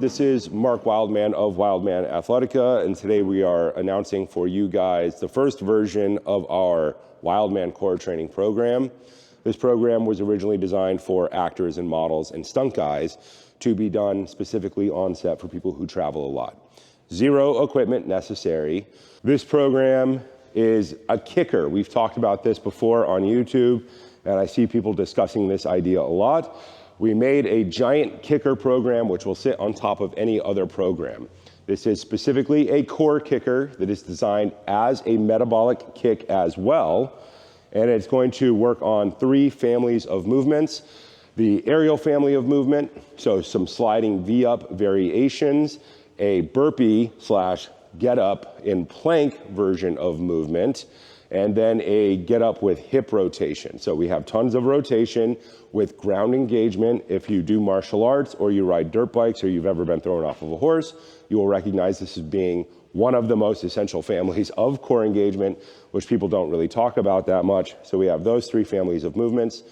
This is Mark Wildman of Wildman Athletica, and today we are announcing for you guys the first version of our Wildman Core Training Program. This program was originally designed for actors and models and stunt guys to be done specifically on set for people who travel a lot. Zero equipment necessary. This program is a kicker. We've talked about this before on YouTube, and I see people discussing this idea a lot. We made a giant kicker program which will sit on top of any other program. This is specifically a core kicker that is designed as a metabolic kick as well, and it's going to work on 3 families of movements. The aerial family of movement, so some sliding V-up variations, a burpee / get-up in plank version of movement, and then a get-up with hip rotation. So we have tons of rotation with ground engagement. If you do martial arts or you ride dirt bikes or you've ever been thrown off of a horse, you will recognize this as being one of the most essential families of core engagement, which people don't really talk about that much. So we have those 3 families of movements.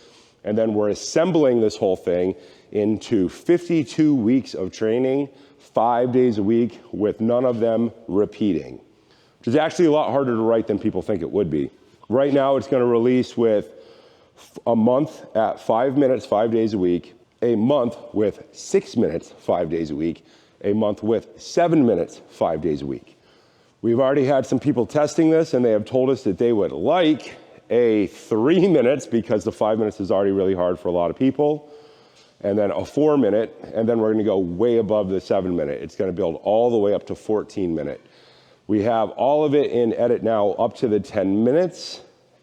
And then we're assembling this whole thing into 52 weeks of training, 5 days a week, with none of them repeating, which is actually a lot harder to write than people think it would be. Right now, it's going to release with a month at 5 minutes, 5 days a week, a month with 6 minutes, 5 days a week, a month with 7 minutes, 5 days a week. We've already had some people testing this, and they have told us that they would like a 3 minutes, because the 5 minutes is already really hard for a lot of people, and then a 4 minute, and then we're going to go way above the 7 minute. It's going to build all the way up to 14 minute. We have all of it in edit now up to the 10 minutes,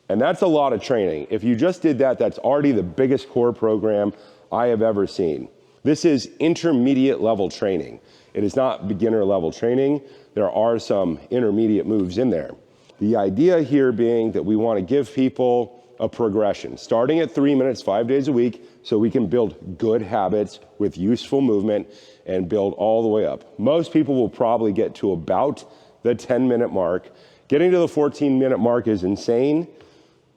and that's a lot of training. If you just did that, that's already the biggest core program I have ever seen. This is intermediate level training. It is not beginner level training. There are some intermediate moves in there. The idea here being that we want to give people a progression, starting at 3 minutes, 5 days a week, so we can build good habits with useful movement and build all the way up. Most people will probably get to about the 10-minute mark. Getting to the 14-minute mark is insane.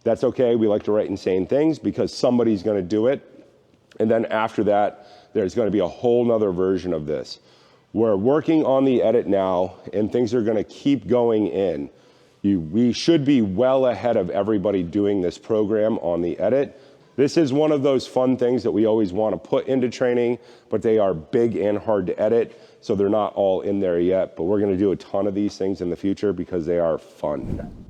That's okay. We like to write insane things because somebody's going to do it. And then after that, there's going to be a whole nother version of this. We're working on the edit now, and things are going to keep going in. We should be well ahead of everybody doing this program on the edit. This is one of those fun things that we always want to put into training, but they are big and hard to edit, so they're not all in there yet. But we're going to do a ton of these things in the future because they are fun.